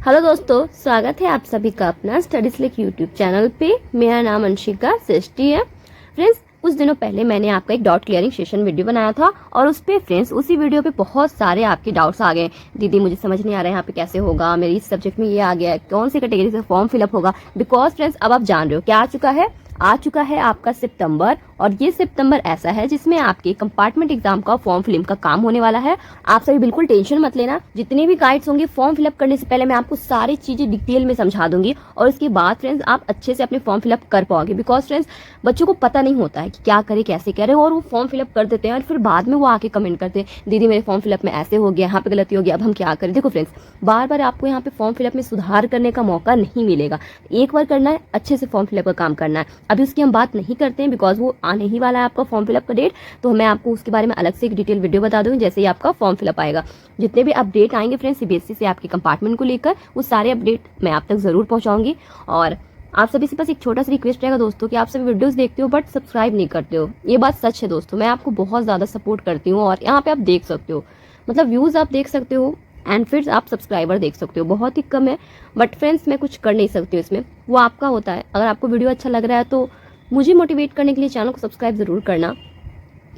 Hello दोस्तों, स्वागत है आप सभी का अपना स्टडीज लिंक यूट्यूब चैनल पे। मेरा नाम अंशिका सृष्टि है। फ्रेंड्स, कुछ दिनों पहले मैंने आपका एक डाउट क्लियरिंग सेशन वीडियो बनाया था और उस पे फ्रेंड्स उसी वीडियो पे बहुत सारे आपके डाउट्स आ गए। दीदी मुझे समझ नहीं आ रहा है यहाँ पे कैसे होगा, मेरी इस सब्जेक्ट में ये आ गया है, कौन सी कैटेगरी से फॉर्म फिलअप होगा। बिकॉज फ्रेंड्स अब आप जान रहे हो क्या आ चुका है आपका सितंबर, और ये सितंबर ऐसा है जिसमें आपके कंपार्टमेंट एग्जाम का फॉर्म फिलअप का काम होने वाला है। आप सभी बिल्कुल टेंशन मत लेना, जितने भी गाइड्स होंगे फॉर्म फिलअप करने से पहले मैं आपको सारी चीजें डिटेल में समझा दूंगी और उसके बाद फ्रेंड्स आप अच्छे से अपने फॉर्म फिलअप कर पाओगे। बिकॉज फ्रेंड्स बच्चों को पता नहीं होता है कि क्या करे कैसे करे, और वो फॉर्म फिलअप कर देते हैं और फिर बाद में वो आके कमेंट करते हैं दीदी मेरे फॉर्म फिलअप में ऐसे हो गया, यहाँ पे गलती हो गया, अब हम क्या करें। देखो फ्रेंड्स, बार बार आपको यहाँ पे फॉर्म फिलअप में सुधार करने का मौका नहीं मिलेगा। एक बार करना है, अच्छे से फॉर्म फिलअप का काम करना है। अभी उसकी हम बात नहीं करते हैं बिकॉज वो आने ही वाला है आपका फॉर्म फिलअप का डेट, तो मैं आपको उसके बारे में अलग से एक डिटेल वीडियो बता दूंगी जैसे ही आपका फॉर्म फिलअप आएगा। जितने भी अपडेट आएंगे फ्रेंड्स सीबीएसई से आपके कंपार्टमेंट को लेकर, वो सारे अपडेट मैं आप तक जरूर पहुंचाऊंगी। और आप सभी से बस एक छोटा सा रिक्वेस्ट रहेगा दोस्तों कि आप सभी वीडियोस देखते हो बट सब्सक्राइब नहीं करते हो। ये बात सच है दोस्तों, मैं आपको बहुत ज्यादा सपोर्ट करती हूँ और यहाँ पे आप देख सकते हो, मतलब व्यूज आप देख सकते हो एंड फिर आप सब्सक्राइबर देख सकते हो, बहुत ही कम है। बट फ्रेंड्स मैं कुछ कर नहीं सकती हूँ इसमें, वो आपका होता है। अगर आपको वीडियो अच्छा लग रहा है तो मुझे मोटिवेट करने के लिए चैनल को सब्सक्राइब जरूर करना,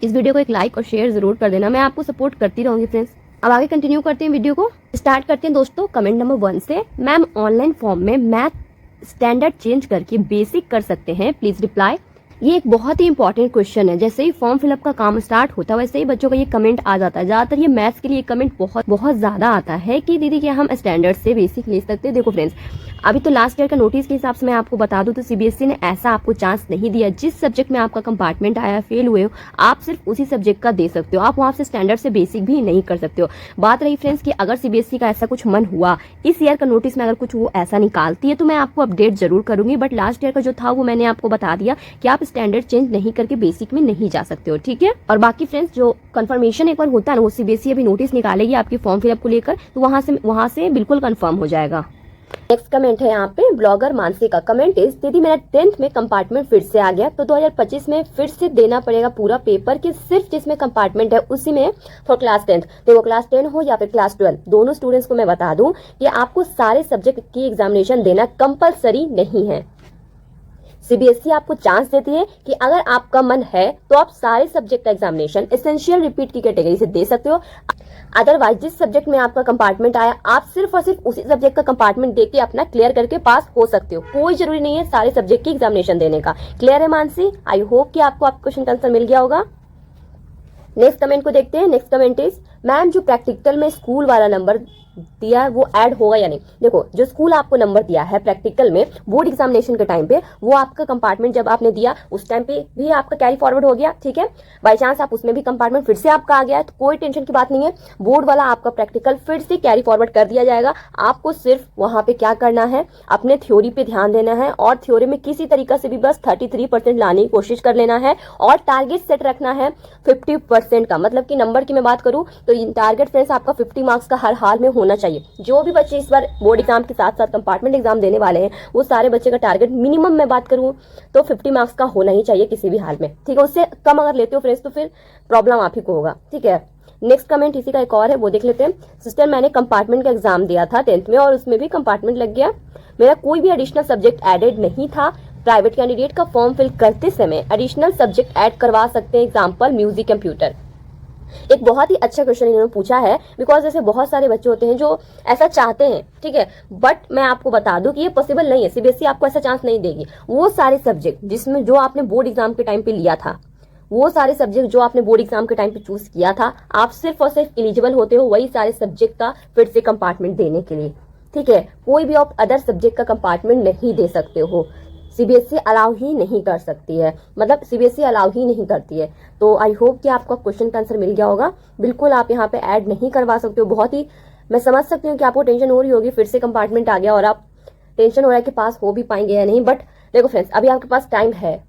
इस वीडियो को एक लाइक और शेयर जरूर कर देना, मैं आपको सपोर्ट करती रहूंगी फ्रेंड्स। अब आगे कंटिन्यू करते हैं, वीडियो को स्टार्ट करते हैं दोस्तों। कमेंट नंबर 1 से, मैम ऑनलाइन फॉर्म में मैथ स्टैंडर्ड चेंज करके बेसिक कर सकते हैं, प्लीज रिप्लाई। ये एक बहुत ही इंपॉर्टेंट क्वेश्चन है। जैसे ही फॉर्म फिलअप का काम स्टार्ट होता है वैसे ही बच्चों का ये कमेंट आ जाता है। ज्यादातर ये मैथ्स के लिए कमेंट बहुत बहुत ज्यादा आता है कि दीदी क्या हम स्टैंडर्ड से बेसिक ले सकते हैं। देखो फ्रेंड्स, अभी तो लास्ट ईयर का नोटिस के हिसाब से मैं आपको बता दूं तो सीबीएसई ने ऐसा आपको चांस नहीं दिया। जिस सब्जेक्ट में आपका कंपार्टमेंट आया फेल हुए हो, आप सिर्फ उसी सब्जेक्ट का दे सकते हो, आप वहां से स्टैंडर्ड से बेसिक भी नहीं कर सकते हो। बात रही फ्रेंड्स कि अगर सीबीएसई का ऐसा कुछ मन हुआ, इस ईयर का नोटिस में अगर कुछ वो ऐसा निकालती है तो मैं आपको अपडेट जरूर करूंगी। बट लास्ट ईयर का जो था वो मैंने आपको बता दिया कि आप स्टैंडर्ड चेंज नहीं करके बेसिक में नहीं जा सकते हो, ठीक है। और बाकी फ्रेंड्स जो कंफर्मेशन एक बार होता है ना, वो सीबीएसई अभी नोटिस निकालेगी आपकी फॉर्म फिलअप को लेकर, तो वहां से बिल्कुल कंफर्म हो जाएगा। नेक्स्ट कमेंट है यहाँ पे ब्लॉगर मानसी का। कमेंट इज, दीदी मेरा 10th में कंपार्टमेंट फिर से आ गया तो 2025 में फिर से देना पड़ेगा पूरा पेपर कि सिर्फ जिसमें कंपार्टमेंट है उसी में फॉर क्लास 10th। देखो क्लास 10 हो या फिर क्लास 12, दोनों स्टूडेंट्स को मैं बता दूं कि आपको सारे सब्जेक्ट की एग्जामिनेशन देना कंपलसरी नहीं है। सीबीएसई आपको चांस देती है कि अगर आपका मन है तो आप सारे सब्जेक्ट का एग्जामिनेशन एसेंशियल रिपीट की कैटेगरी से दे सकते हो। अदरवाइज जिस सब्जेक्ट में आपका कंपार्टमेंट आया, आप सिर्फ और सिर्फ उसी सब्जेक्ट का कंपार्टमेंट देके अपना क्लियर करके पास हो सकते हो। कोई जरूरी नहीं है सारे सब्जेक्ट की एग्जामिनेशन देने का। क्लियर है मानसी? आई होप कि आपको आपका क्वेश्चन का आंसर मिल गया होगा। नेक्स्ट कमेंट को देखते हैं। नेक्स्ट कमेंट इज, मैम जो प्रैक्टिकल में स्कूल वाला नंबर दिया है वो ऐड होगा या नहीं। देखो जो स्कूल आपको नंबर दिया है प्रैक्टिकल में बोर्ड एग्जामिनेशन के टाइम पे, वो आपका कंपार्टमेंट जब आपने दिया उस टाइम पे भी आपका कैरी फॉरवर्ड हो गया, ठीक है। बाई चांस आप उसमें भी कंपार्टमेंट फिर से आपका आ गया है तो कोई टेंशन की बात नहीं है, बोर्ड वाला आपका प्रैक्टिकल फिर से कैरी फॉरवर्ड कर दिया जाएगा। आपको सिर्फ वहां पे क्या करना है, अपने थ्योरी पे ध्यान देना है और थ्योरी में किसी तरीका से भी बस 33% लाने की कोशिश कर लेना है और टारगेट सेट रखना है 50% का। मतलब कि नंबर की मैं बात करूं तो टारगेट फ्रेंड्स आपका 50 मार्क्स का हर हाल में होना चाहिए। जो भी बच्चे इस बार बोर्ड एग्जाम के साथ साथ कंपार्टमेंट एग्जाम देने वाले हैं, वो सारे बच्चे का टारगेट मिनिमम मैं बात करूं तो 50 मार्क्स का होना ही चाहिए किसी भी हाल में, ठीक है। उससे कम अगर लेते हो फ्रेंड्स तो फिर प्रॉब्लम आप ही को होगा, ठीक है। नेक्स्ट कमेंट इसी का एक और है, वो देख लेते हैं। सिस्टर मैंने कंपार्टमेंट का एग्जाम दिया था 10th में और उसमें भी कंपार्टमेंट लग गया, मेरा कोई भी एडिशनल सब्जेक्ट एडेड नहीं था। प्राइवेट कैंडिडेट का फॉर्म फिल करते समय एडिशनल सब्जेक्ट ऐड करवा सकते हैं, एग्जाम्पल म्यूजिक, कंप्यूटर। एक बहुत ही अच्छा क्वेश्चन इन्होंने पूछा है बिकॉज ऐसे बहुत सारे बच्चे होते हैं जो ऐसा चाहते हैं, ठीक है। बट मैं आपको बता दूं कि ये पॉसिबल नहीं है, सीबीएसई आपको ऐसा चांस नहीं देगी। वो सारे सब्जेक्ट जिसमें जो आपने बोर्ड एग्जाम के टाइम पे लिया था, वो सारे सब्जेक्ट जो आपने बोर्ड एग्जाम के टाइम पे चूज किया था, आप सिर्फ और सिर्फ एलिजिबल होते हो वही सारे सब्जेक्ट का फिर से कंपार्टमेंट देने के लिए, ठीक है। कोई भी आप अदर सब्जेक्ट का कंपार्टमेंट नहीं दे सकते हो, सीबीएसई अलाउ ही नहीं कर सकती है, मतलब सीबीएसई अलाउ ही नहीं करती है। तो आई होप कि आपको क्वेश्चन का आंसर मिल गया होगा। बिल्कुल आप यहाँ पे ऐड नहीं करवा सकते हो। बहुत ही मैं समझ सकती हूँ कि आपको टेंशन हो रही होगी, फिर से कंपार्टमेंट आ गया और आप टेंशन हो रहा है कि पास हो भी पाएंगे या नहीं। बट देखो फ्रेंड्स, अभी आपके पास टाइम है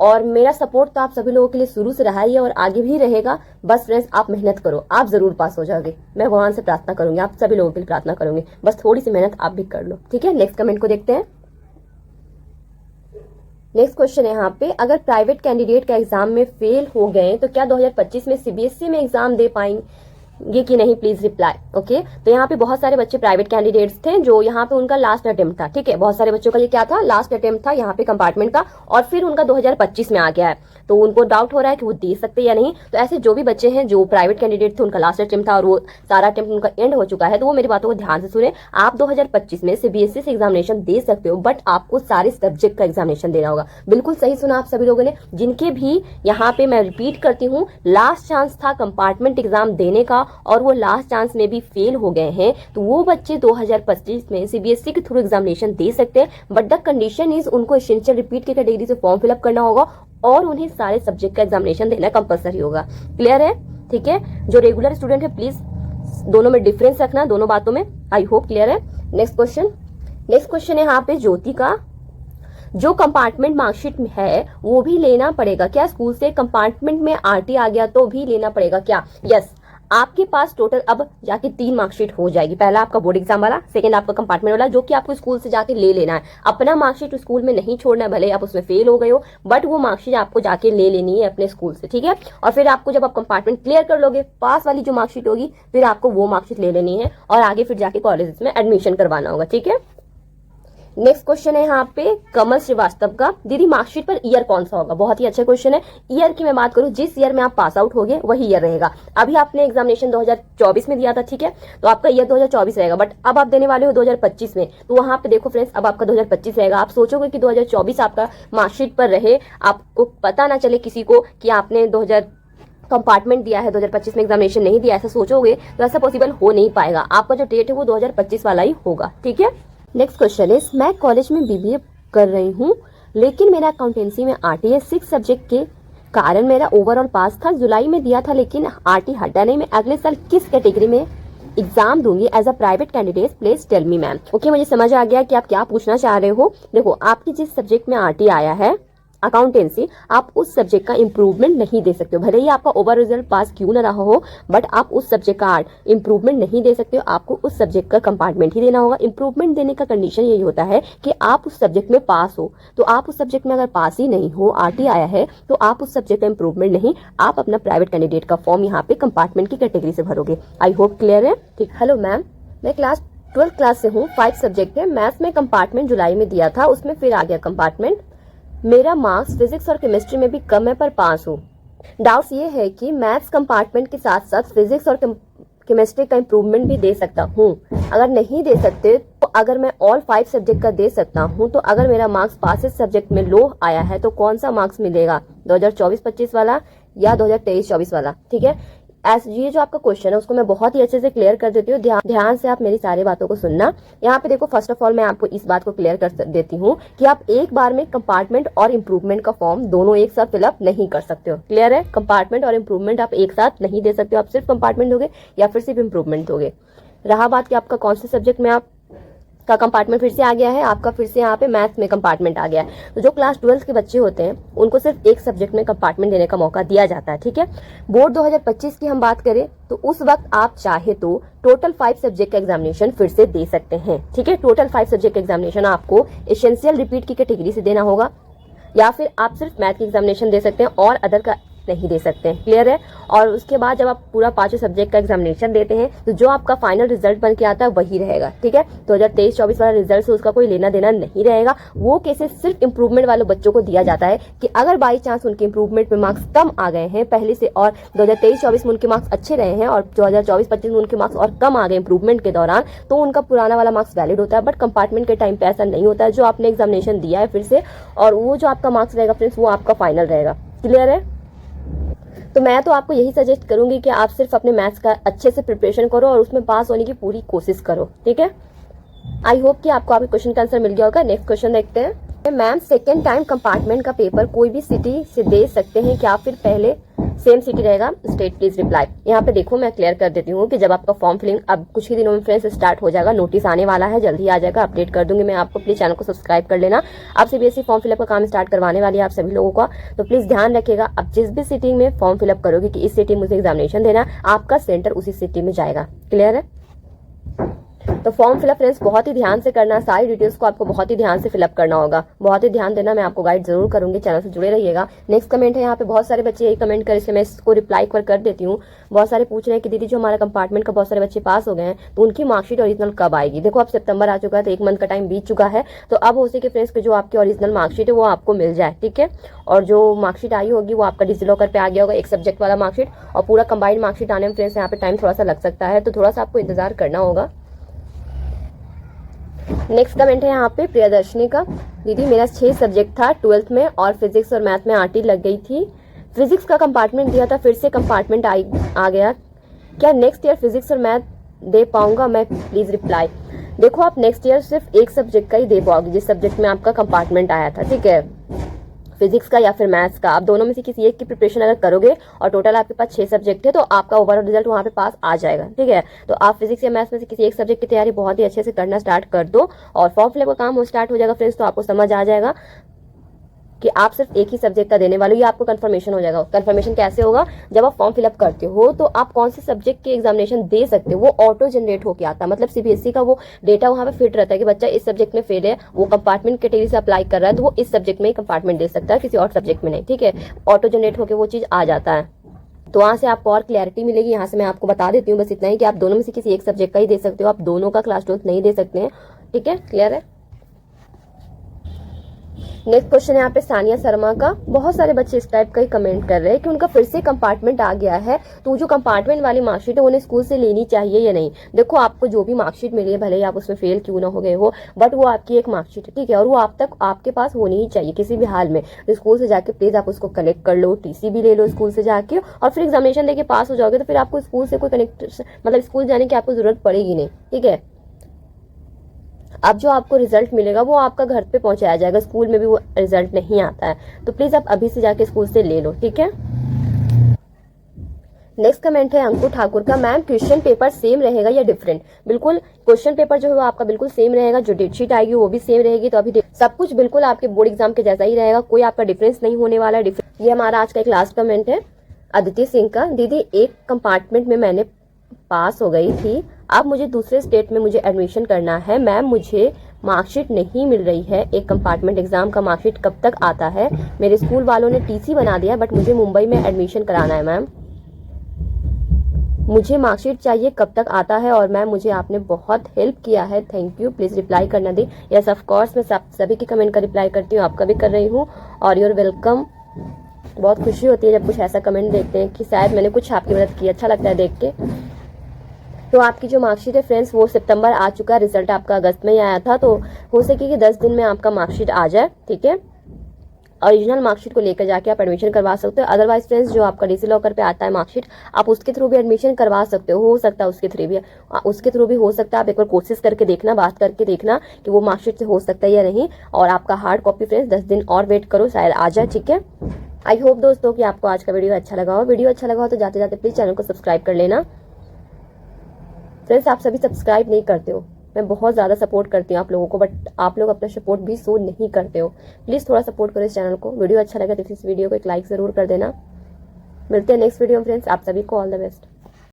और मेरा सपोर्ट तो आप सभी लोगों के लिए शुरू से रहा ही है और आगे भी रहेगा। बस फ्रेंड्स आप मेहनत करो, आप जरूर पास हो जाओगे। मैं भगवान से प्रार्थना करूंगी, आप सभी लोगों के लिए प्रार्थना करूंगी, बस थोड़ी सी मेहनत आप भी कर लो, ठीक है। नेक्स्ट कमेंट को देखते हैं। नेक्स्ट क्वेश्चन है यहाँ पे, अगर प्राइवेट कैंडिडेट का एग्जाम में फेल हो गए तो क्या 2025 में सीबीएसई में एग्जाम दे ये कि नहीं प्लीज रिप्लाई। ओके, तो यहाँ पे बहुत सारे बच्चे प्राइवेट कैंडिडेट्स थे जो यहाँ पे उनका लास्ट अटेम्प्ट था। ठीक है, बहुत सारे बच्चों का ये क्या था, लास्ट अटेम्प्ट था यहाँ पे कंपार्टमेंट का, और फिर उनका 2025 में आ गया है, तो उनको डाउट हो रहा है कि वो दे सकते या नहीं। तो ऐसे जो भी बच्चे हैं जो प्राइवेट कैंडिडेट थे, उनका लास्ट अटेम्प्ट था और वो सारा अटेम्प्ट उनका एंड हो चुका है, तो वो मेरी बातों को ध्यान से सुने। आप 2025 में सीबीएसई से एग्जामिनेशन दे सकते हो, बट आपको सारे सब्जेक्ट का एग्जामिनेशन देना होगा। बिल्कुल सही सुना आप सभी लोगों ने। जिनके भी यहाँ पे मैं रिपीट करती हूँ, लास्ट चांस था कंपार्टमेंट एग्जाम देने का और वो लास्ट चांस में भी फेल हो गए हैं, तो वो बच्चे 2025 में सीबीएसई के थ्रू एग्जामिनेशन दे सकते हैं, बट द कंडीशन इज उनको एसेंशियल रिपीट की कैटेगरी से फॉर्म फिलअप करना होगा और उन्हें सारे सब्जेक्ट का एग्जामिनेशन देना कंपलसरी होगा। क्लियर है? ठीक है, जो रेगुलर स्टूडेंट है प्लीज दोनों में डिफरेंस रखना, दोनों बातों में। आई होप क्लियर है। नेक्स्ट क्वेश्चन है यहाँ पे ज्योति का, जो कंपार्टमेंट मार्कशीट में है वो भी लेना पड़ेगा क्या? स्कूल से कंपार्टमेंट में आरटी आ गया तो भी लेना पड़ेगा क्या? यस, आपके पास टोटल अब जाके 3 मार्कशीट हो जाएगी। पहला आपका बोर्ड एग्जाम वाला, सेकंड आपका कंपार्टमेंट वाला, जो कि आपको स्कूल से जाके ले लेना है। अपना मार्कशीट स्कूल में नहीं छोड़ना है, भले आप उसमें फेल हो गए हो, बट वो मार्कशीट आपको जाके ले लेनी है अपने स्कूल से। ठीक है, और फिर आपको जब आप कंपार्टमेंट क्लियर कर लोगे, पास वाली जो मार्कशीट होगी, फिर आपको वो मार्कशीट ले लेनी है और आगे फिर जाके कॉलेज में एडमिशन करवाना होगा। ठीक है, नेक्स्ट क्वेश्चन है यहाँ पे कमल श्रीवास्तव का, दीदी मार्कशीट पर ईयर कौन सा होगा? बहुत ही अच्छा क्वेश्चन है। ईयर की मैं बात करूं, जिस ईयर में आप पास आउट होगे वही ईयर रहेगा। अभी आपने एग्जामिनेशन 2024 में दिया था, ठीक है, तो आपका ईयर 2024 रहेगा, बट अब आप देने वाले हो 2025 में, तो वहां पे देखो फ्रेंड्स, अब आपका 2025 रहेगा। आप सोचोगे कि 2024 आपका मार्कशीट पर रहे, आपको पता ना चले किसी को कि आपने 2000 कंपार्टमेंट दिया है, 2025 में एग्जामिनेशन नहीं दिया, ऐसा सोचोगे तो ऐसा पॉसिबल हो नहीं पाएगा। आपका जो डेट है वो 2025 वाला ही होगा। ठीक है, नेक्स्ट क्वेश्चन है, मैं कॉलेज में बीबीए कर रही हूँ, लेकिन मेरा अकाउंटेंसी में आरटी है 6 सब्जेक्ट के कारण मेरा ओवरऑल पास था। जुलाई में दिया था लेकिन आरटी हटा नहीं। मैं अगले साल किस कैटेगरी में एग्जाम दूंगी as a private candidate? Please tell me ma'am. Okay, मुझे समझ आ गया कि आप क्या पूछना चाह रहे हो। देखो, आपकी जिस सब्जेक्ट में आरटी आया है अकाउंटेंसी, आप उस सब्जेक्ट का इंप्रूवमेंट नहीं दे सकते हो। भले ही आपका ओवर रिजल्ट पास क्यों ना रहा हो, बट आप उस सब्जेक्ट का इंप्रूवमेंट नहीं दे सकते हो। आपको उस सब्जेक्ट का कंपार्टमेंट ही देना होगा। इंप्रूवमेंट देने का कंडीशन यही होता है कि आप उस सब्जेक्ट में पास हो। तो आप उस सब्जेक्ट में अगर पास ही नहीं हो, आरटी आया है, तो आप उस सब्जेक्ट का इंप्रूवमेंट नहीं, आप अपना प्राइवेट कैंडिडेट का फॉर्म यहाँ पे कंपार्टमेंट की कैटेगरी से भरोगे। आई होप क्लियर है। ठीक, हेलो मैम, मैं क्लास 12th क्लास से हूँ, 5 सब्जेक्ट है। मैथ्स में कंपार्टमेंट जुलाई में दिया था, उसमें फिर आ गया कंपार्टमेंट। मेरा मार्क्स फिजिक्स और केमिस्ट्री में भी कम है पर पास हूँ। डाउट्स ये है कि मैथ्स कंपार्टमेंट के साथ साथ फिजिक्स और केमिस्ट्री का इंप्रूवमेंट भी दे सकता हूँ। अगर नहीं दे सकते तो अगर मैं ऑल 5 सब्जेक्ट का दे सकता हूँ, तो अगर मेरा मार्क्स पासिस सब्जेक्ट में लो आया है तो कौन सा मार्क्स मिलेगा, 2024-25 वाला या 2023-24 वाला? ठीक है, ये जो आपका क्वेश्चन है उसको मैं बहुत ही अच्छे से क्लियर कर देती हूँ। ध्यान से आप मेरी सारी बातों को सुनना। यहाँ पे देखो, फर्स्ट ऑफ ऑल मैं आपको इस बात को क्लियर कर देती हूँ कि आप एक बार में कंपार्टमेंट और इम्प्रूवमेंट का फॉर्म दोनों एक साथ फिलअप नहीं कर सकते हो। क्लियर है? कंपार्टमेंट और इम्प्रूवमेंट आप एक साथ नहीं दे सकते हो। आप सिर्फ कंपार्टमेंट दोगे या फिर सिर्फ इम्प्रूवमेंट दोगे। रहा बात कि आपका कौन से सब्जेक्ट में आप का कंपार्टमेंट फिर से आ गया है, आपका फिर से यहाँ पे मैथ्स में कंपार्टमेंट आ गया है। तो जो क्लास 12 के बच्चे होते हैं उनको सिर्फ एक सब्जेक्ट में कंपार्टमेंट देने का मौका दिया जाता है। ठीक है, बोर्ड 2025 की हम बात करें तो उस वक्त आप चाहे तो टोटल 5 सब्जेक्ट का एग्जामिनेशन फिर से दे सकते हैं। ठीक है, टोटल 5 सब्जेक्ट का एग्जामिनेशन आपको एसेंशियल रिपीट की कैटेगरी से देना होगा, या फिर आप सिर्फ मैथ की एग्जामिनेशन दे सकते हैं और अदर का नहीं दे सकते हैं। क्लियर है? और उसके बाद जब आप पूरा 5 सब्जेक्ट का एग्जामिनेशन देते हैं तो जो आपका फाइनल रिजल्ट बन के आता है वही रहेगा। ठीक है, 2023-24 वाला रिजल्ट से उसका कोई लेना देना नहीं रहेगा। वो केसेस सिर्फ इंप्रूवमेंट वाले बच्चों को दिया जाता है कि अगर बाई चांस उनके इंप्रूवमेंट में मार्क्स कम आ गए हैं पहले से, और 2023-24 में उनके मार्क्स अच्छे रहे हैं और 2024-25 में उनके मार्क्स और कम आ गए इंप्रूवमेंट के दौरान, तो उनका पुराना वाला मार्क्स वैलिड होता है। बट कंपार्टमेंट के टाइम पे ऐसा नहीं होता है। जो आपने एग्जामिनेशन दिया है फिर से, और वो जो आपका मार्क्स रहेगा फ्रेंड्स, वो आपका फाइनल रहेगा। क्लियर है? तो मैं तो आपको यही सजेस्ट करूंगी कि आप सिर्फ अपने मैथ्स का अच्छे से प्रिपरेशन करो और उसमें पास होने की पूरी कोशिश करो। ठीक है, आई होप कि आपको आपके क्वेश्चन का आंसर मिल गया होगा। नेक्स्ट क्वेश्चन देखते हैं। मैम, सेकेंड टाइम कंपार्टमेंट का पेपर कोई भी सिटी से दे सकते हैं क्या, फिर पहले सेम सिटी रहेगा? State please reply. यहाँ पे देखो, मैं क्लियर कर देती हूँ कि जब आपका फॉर्म फिलिंग अब कुछ ही दिनों में फ्रेंड्स स्टार्ट हो जाएगा, नोटिस आने वाला है, जल्दी आ जाएगा, अपडेट कर दूंगी मैं आपको। प्लीज चैनल को सब्सक्राइब कर लेना। अब सीबीएसई फॉर्म फिलअप का काम स्टार्ट करवाने वाली है आप सभी लोगों का, तो प्लीज ध्यान रखिएगा। अब जिस भी सिटी में फॉर्म फिलअप करोगे कि इस सिटी में मुझे एग्जामिनेशन देना, आपका सेंटर उसी सिटी में जाएगा। क्लियर है? तो फॉर्म फिलअप फ्रेंड्स बहुत ही ध्यान से करना, सारी डिटेल्स को आपको बहुत ही ध्यान से फिलअप करना होगा, बहुत ही ध्यान देना। मैं आपको गाइड जरूर करूंगी, चैनल से जुड़े रहिएगा। नेक्स्ट कमेंट है, यहाँ पे बहुत सारे बच्चे यही कमेंट कर, इसलिए मैं इसको रिप्लाई एक बार कर देती हूँ। बहुत सारे पूछ रहे हैं कि दीदी जो हमारा कंपार्टमेंट का बहुत सारे बच्चे पास हो गए हैं तो उनकी मार्कशीट ओरिजिनल कब आएगी। देखो अब सितंबर आ चुका है तो 1 मंथ का टाइम बीत चुका है, तो अब हो सके फ्रेंड्स जो आपकी ओरिजिनल मार्कशीट है वो आपको मिल जाए, ठीक है। और जो मार्कशीट आई होगी वो आपका डिजिलॉकर पे आ गया होगा, एक सब्जेक्ट वाला मार्कशीट, और पूरा कंबाइंड मार्कशीट आने में फ्रेंड्स यहाँ पे टाइम थोड़ा सा लग सकता है, तो थोड़ा सा आपको इंतजार करना होगा। नेक्स्ट कमेंट है यहाँ पे प्रियदर्शनी का, दीदी मेरा 6 सब्जेक्ट था 12th में और फिजिक्स और मैथ में आरटी लग गई थी। फिजिक्स का कंपार्टमेंट दिया था, फिर से कंपार्टमेंट आ गया, क्या नेक्स्ट ईयर फिजिक्स और मैथ दे पाऊंगा मैं, प्लीज रिप्लाई। देखो आप नेक्स्ट ईयर सिर्फ एक सब्जेक्ट का ही दे पाओगे जिस सब्जेक्ट में आपका कंपार्टमेंट आया था, ठीक है, फिजिक्स का या फिर मैथ्स का। आप दोनों में से किसी एक की प्रिपरेशन अगर करोगे और टोटल आपके पास 6 सब्जेक्ट है तो आपका ओवरऑल रिजल्ट वहां पे पास आ जाएगा, ठीक है। तो आप फिजिक्स या मैथ्स में से किसी एक सब्जेक्ट की तैयारी बहुत ही अच्छे से करना स्टार्ट कर दो और फॉर्म फिलअप का काम हो स्टार्ट हो जाएगा फ्रेंड्स, तो आपको समझ आ जाएगा कि आप सिर्फ एक ही सब्जेक्ट का देने वाले हो, ये आपको कंफर्मेशन हो जाएगा। कंफर्मेशन कैसे होगा, जब आप फॉर्म फिलअप करते हो तो आप कौन से सब्जेक्ट के एग्जामिनेशन दे सकते हो वो ऑटो जनरेट होकर आता है, मतलब सीबीएसई का वो डेटा वहां पे फिट रहता है कि बच्चा इस सब्जेक्ट में फेल है, वो कंपार्टमेंट कैटेगरी से अप्लाई कर रहा है तो वो इस सब्जेक्ट में ही कंपार्टमेंट दे सकता है, किसी और सब्जेक्ट में नहीं, ठीक है। ऑटो जनरेट होकर वो चीज आ जाता है, तो वहां से आपको और क्लैरिटी मिलेगी। यहाँ से मैं आपको बता देती हूँ बस इतना ही कि आप दोनों में से किसी एक सब्जेक्ट का ही दे सकते हो, आप दोनों का क्लास 12 नहीं दे सकते हैं, ठीक है, क्लियर है। नेक्स्ट क्वेश्चन है यहाँ पे सानिया शर्मा का, बहुत सारे बच्चे इस टाइप का ही कमेंट कर रहे हैं कि उनका फिर से कंपार्टमेंट आ गया है, तो जो कंपार्टमेंट वाली मार्कशीट है उन्हें स्कूल से लेनी चाहिए या नहीं। देखो आपको जो भी मार्कशीट मिली है, भले ही आप उसमें फेल क्यों ना हो गए हो, बट वो आपकी एक मार्कशीट है, ठीक है, और वो आप तक आपके पास होनी ही चाहिए किसी भी हाल में। तो स्कूल से जाके प्लीज आप उसको कलेक्ट कर लो, टीसी भी ले लो स्कूल से जाके, और फिर एग्जामिनेशन देके पास हो जाओगे तो फिर आपको स्कूल से कोई मतलब स्कूल जाने की आपको जरूरत पड़ेगी नहीं, ठीक है। अब जो आपको रिजल्ट मिलेगा वो आपका घर पे पहुंचाया जाएगा, स्कूल में भी वो रिजल्ट नहीं आता है, तो प्लीज आप अभी से जाके स्कूल से ले लो, ठीक है। नेक्स्ट कमेंट है अंकुर ठाकुर का, मैम क्वेश्चन पेपर सेम रहेगा या डिफरेंट। बिल्कुल क्वेश्चन पेपर जो है वो आपका बिल्कुल सेम रहेगा, जो डेट शीट आएगी वो भी सेम रहेगी, तो अभी सब कुछ बिल्कुल आपके बोर्ड एग्जाम के जैसा ही रहेगा, कोई आपका डिफरेंस नहीं होने वाला है। ये हमारा आज का एक लास्ट कमेंट है अदिति सिंह का, दीदी एक कंपार्टमेंट में मैंने पास हो गई थी, अब मुझे दूसरे स्टेट में मुझे एडमिशन करना है, मैम मुझे मार्कशीट नहीं मिल रही है, एक कंपार्टमेंट एग्जाम का मार्कशीट कब तक आता है, मेरे स्कूल वालों ने टीसी बना दिया बट मुझे मुंबई में एडमिशन कराना है, मैम मुझे मार्कशीट चाहिए, कब तक आता है, और मैम मुझे आपने बहुत हेल्प किया है, थैंक यू, प्लीज रिप्लाई करना दी। यस ऑफ कोर्स मैं सभी की कमेंट का रिप्लाई करती हूँ, आपका भी कर रही हूँ, और यूर वेलकम। बहुत खुशी होती है जब कुछ ऐसा कमेंट देखते हैं कि शायद मैंने कुछ आपकी मदद की, अच्छा लगता है देख के। तो आपकी जो मार्कशीट है फ्रेंड्स वो सितंबर आ चुका है, रिजल्ट आपका अगस्त में ही आया था, तो हो सके कि 10 दिन में आपका मार्कशीट आ जाए, ठीक है। ओरिजिनल मार्कशीट को लेकर जाके आप एडमिशन करवा सकते हो, अदरवाइज फ्रेंड्स जो आपका डिजिलॉकर पे आता है मार्कशीट आप उसके थ्रू भी एडमिशन करवा सकते हो सकता है उसके थ्रू भी हो सकता है। आप एक बार कोशिश करके देखना, बात करके देखना कि वो मार्कशीट से हो सकता है या नहीं, और आपका हार्ड कॉपी फ्रेंड्स 10 दिन और वेट करो, शायद आ जाए, ठीक है। आई होप दोस्तों कि आपको आज का वीडियो अच्छा लगा हो। वीडियो अच्छा लगा हो तो जाते जाते प्लीज चैनल को सब्सक्राइब कर लेना फ्रेंड्स, आप सभी सब्सक्राइब नहीं करते हो, मैं बहुत ज़्यादा सपोर्ट करती हूँ आप लोगों को, बट आप लोग अपना सपोर्ट भी शो नहीं करते हो। प्लीज़ थोड़ा सपोर्ट करो इस चैनल को। वीडियो अच्छा लगा तो इस वीडियो को एक लाइक ज़रूर कर देना। मिलते हैं नेक्स्ट वीडियो में फ्रेंड्स, आप सभी को ऑल द बेस्ट।